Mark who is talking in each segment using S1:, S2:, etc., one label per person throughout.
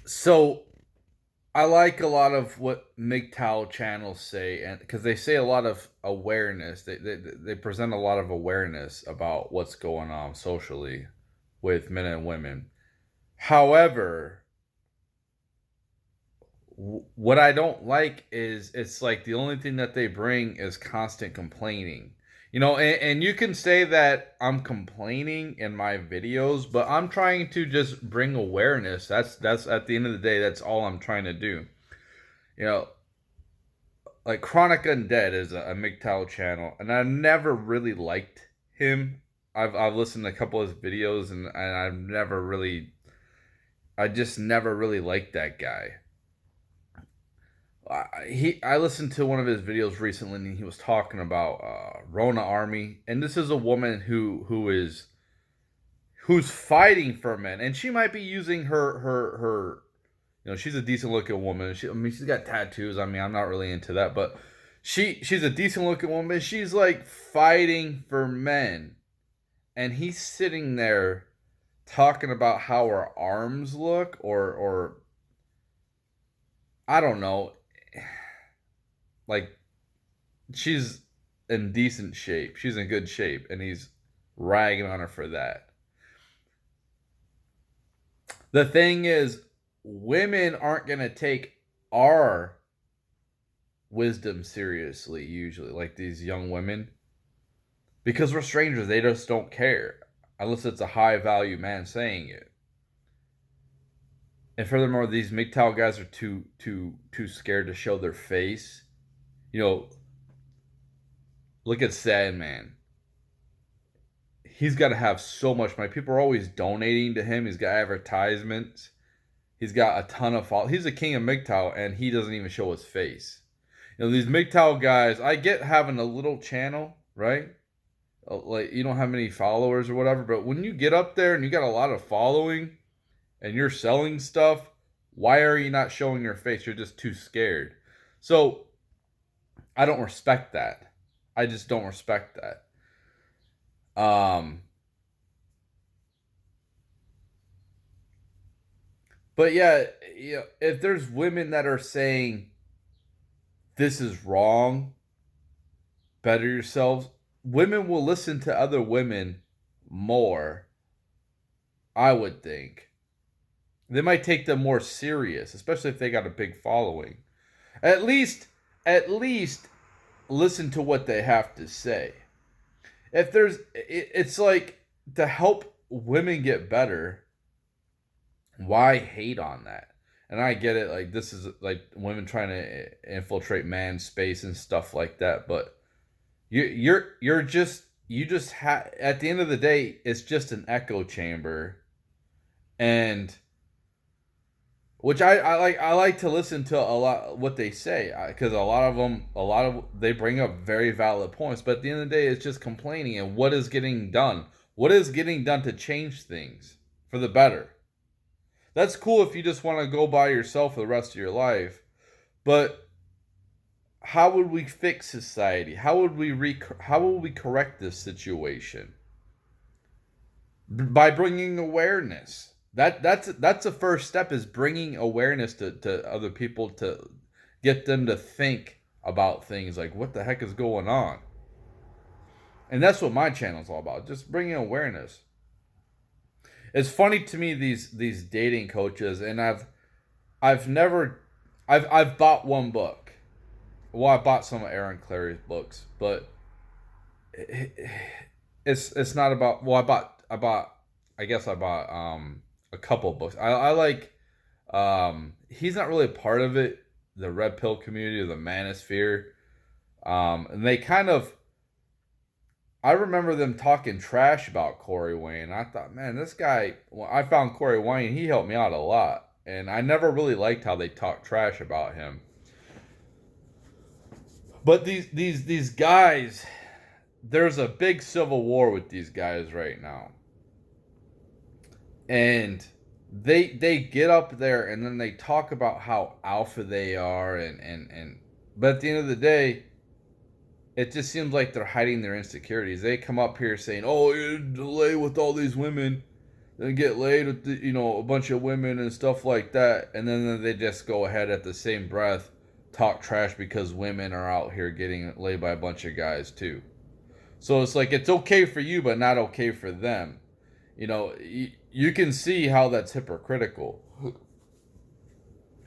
S1: So I like a lot of what mgtow channels say, and because they say a lot of awareness, they present a lot of awareness about what's going on socially with men and women. However, what I don't like is it's like the only thing that they bring is constant complaining. And you can say that I'm complaining in my videos, but I'm trying to just bring awareness. That's at the end of the day, that's all I'm trying to do. You know, like Chronic Undead is a mgtow channel, and I never really liked him. I've listened to a couple of his videos, and I just never really liked that guy. I listened to one of his videos recently, and he was talking about Rona Army, and this is a woman who's fighting for men, and she might be using her. She's a decent looking woman. I mean, she's got tattoos. I mean, I'm not really into that, but she's a decent looking woman. She's like fighting for men, and he's sitting there talking about how her arms look, or I don't know, like she's in decent shape. She's in good shape, and he's ragging on her for that. The thing is, women aren't gonna take our wisdom seriously usually, like these young women, because we're strangers. They just don't care unless it's a high value man saying it. And furthermore, these MGTOW guys are too scared to show their face. You know, look at Sandman. He's got to have so much money. People are always donating to him. He's got advertisements. He's got a ton of followers. He's a king of MGTOW, and he doesn't even show his face. These MGTOW guys, I get having a little channel, right? Like, you don't have many followers or whatever, but when you get up there and you got a lot of following and you're selling stuff, why are you not showing your face? You're just too scared. So I don't respect that. I just don't respect that. But yeah, if there's women that are saying this is wrong, better yourselves, women will listen to other women more, I would think. They might take them more serious, especially if they got a big following. At least, at least listen to what they have to say. If it's like to help women get better. Why hate on that? And I get it. Like, this is like women trying to infiltrate man's space and stuff like that. But you just have, at the end of the day, it's just an echo chamber, and which I like to listen to a lot what they say, because a lot of they bring up very valid points, but at the end of the day it's just complaining. And what is getting done? What is getting done to change things for the better? That's cool if you just want to go by yourself for the rest of your life, but how would we fix society? How would we correct this situation? By bringing awareness. That's the first step, is bringing awareness to other people, to get them to think about things like what the heck is going on. And that's what my channel's all about, just bringing awareness. It's funny to me, these dating coaches, and I've never I've bought one book. Well, I bought some of Aaron Clary's books, but it's not about. Well, I guess I bought a couple of books. I like he's not really a part of it, the red pill community or the manosphere. And they kind of, I remember them talking trash about Corey Wayne. I thought, man, this guy, when I found Corey Wayne, he helped me out a lot. And I never really liked how they talked trash about him. But these guys, there's a big civil war with these guys right now. And they get up there and then they talk about how alpha they are, and but at the end of the day, it just seems like they're hiding their insecurities. They come up here saying, "Oh, you delay with all these women." and get laid with a bunch of women and stuff like that, and then they just go ahead at the same breath talk trash because women are out here getting laid by a bunch of guys too. So it's like it's okay for you, but not okay for them. You can see how that's hypocritical,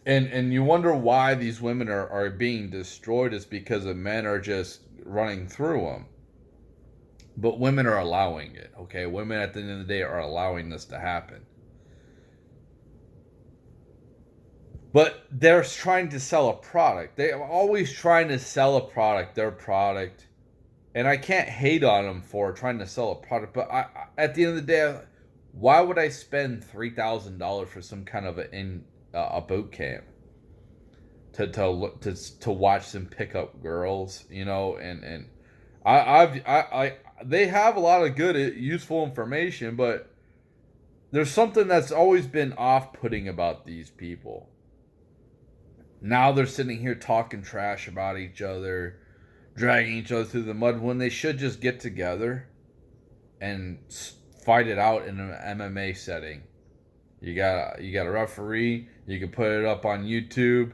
S1: and you wonder why these women are being destroyed. Is because the men are just running through them. But women are allowing it, okay? Women at the end of the day are allowing this to happen. But they're trying to sell a product. They are always trying to sell a product, their product. And I can't hate on them for trying to sell a product. But at the end of the day, why would I spend $3,000 for some kind of a boot camp to watch them pick up girls, and I they have a lot of good, useful information, but there's something that's always been off-putting about these people. Now they're sitting here talking trash about each other, dragging each other through the mud when they should just get together and fight it out in an MMA setting. You got a referee. You can put it up on YouTube.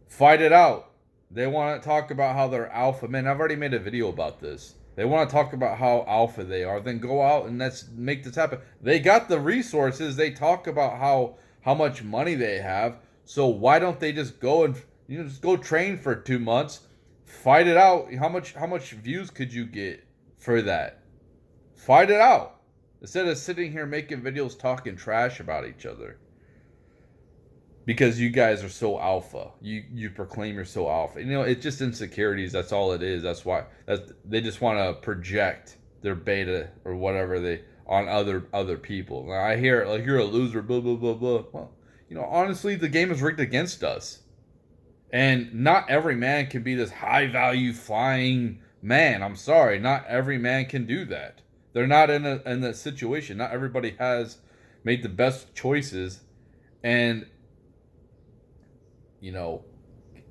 S1: Fight it out. They want to talk about how they're alpha men. I've already made a video about this. They want to talk about how alpha they are. Then go out and let's make this happen. They got the resources. They talk about how much money they have. So why don't they just go and just go train for 2 months, fight it out? How much views could you get for that? Fight it out instead of sitting here making videos talking trash about each other. Because you guys are so alpha. You proclaim you're so alpha. It's just insecurities. That's all it is. That's why they just want to project their beta or whatever on other people. Now, I hear it like you're a loser, blah blah blah blah. Well, honestly, the game is rigged against us, and not every man can be this high value flying man. I'm sorry, not every man can do that. They're not in a situation. Not everybody has made the best choices, and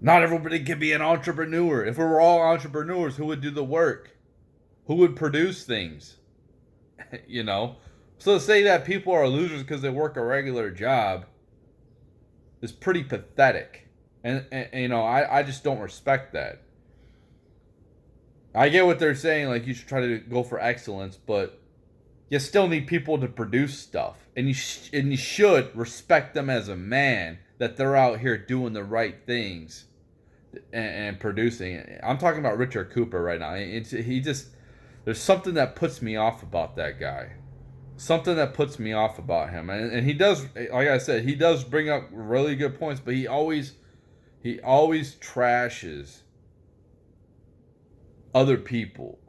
S1: not everybody can be an entrepreneur. If we were all entrepreneurs, who would do the work? Who would produce things? So to say that people are losers because they work a regular job is pretty pathetic. And I just don't respect that. I get what they're saying, like you should try to go for excellence, but you still need people to produce stuff. And you should respect them as a man, that they're out here doing the right things and producing it. I'm talking about Richard Cooper right now. There's something that puts me off about that guy. Something that puts me off about him. And he does, like I said, he does bring up really good points, but he always trashes other people.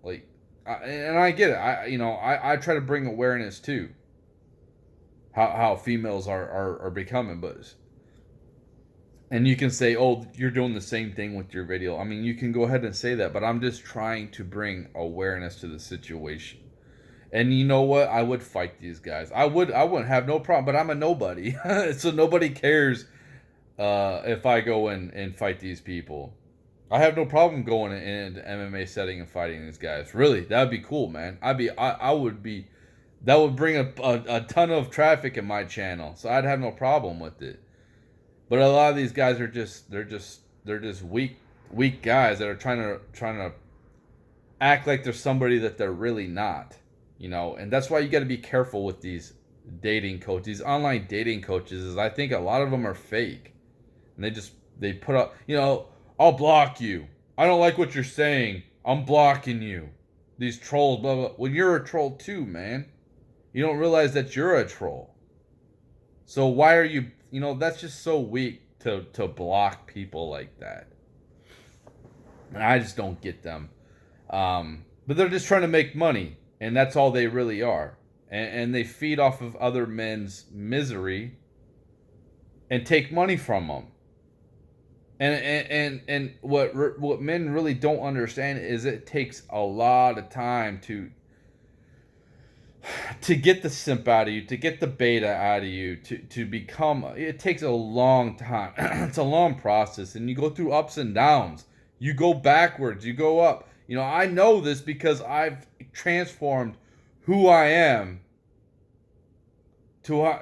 S1: And I get it. I try to bring awareness too. How females are becoming, and you can say, oh, you're doing the same thing with your video. I mean, you can go ahead and say that, but I'm just trying to bring awareness to the situation. And you know what? I would fight these guys. I wouldn't have no problem, but I'm a nobody. So nobody cares if I go and fight these people. I have no problem going in an MMA setting and fighting these guys. Really, that would be cool, man. That would bring a ton of traffic in my channel. So I'd have no problem with it. But a lot of these guys are just weak guys that are trying to act like they're somebody that they're really not, and that's why you got to be careful with these dating coaches, these online dating coaches. Is I think a lot of them are fake, and they put up, I'll block you. I don't like what you're saying. I'm blocking you. These trolls, blah blah. Well, you're a troll too, man. You don't realize that you're a troll. So why are you? That's just so weak to block people like that. And I just don't get them. But they're just trying to make money, and that's all they really are. And they feed off of other men's misery and take money from them. And what men really don't understand is it takes a lot of time to get the simp out of you, to get the beta out of you, to become, it takes a long time. It's a long process, and you go through ups and downs. You go backwards, you go up. I know this because I've transformed who I am to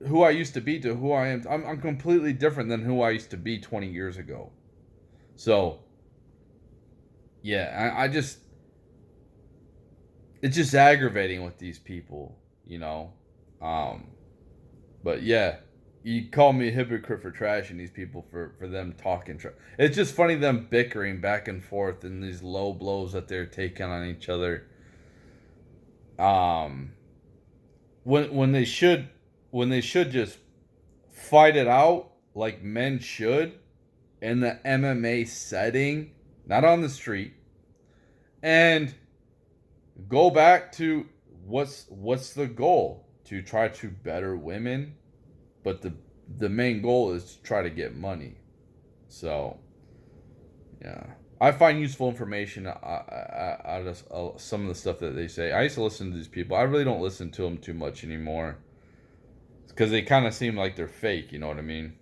S1: who I used to be to who I am. I'm completely different than who I used to be 20 years ago. So yeah, I just it's just aggravating with these people, you know. Um, but yeah, you call me a hypocrite for trashing these people for them talking trash. It's just funny them bickering back and forth and these low blows that they're taking on each other. Um, when they should just fight it out like men should in the MMA setting, not on the street, and go back to what's the goal? To try to better women, but the main goal is to try to get money. So yeah, I find useful information out of some of the stuff that they say. I used to listen to these people. I really don't listen to them too much anymore because they kind of seem like they're fake. You know what I mean?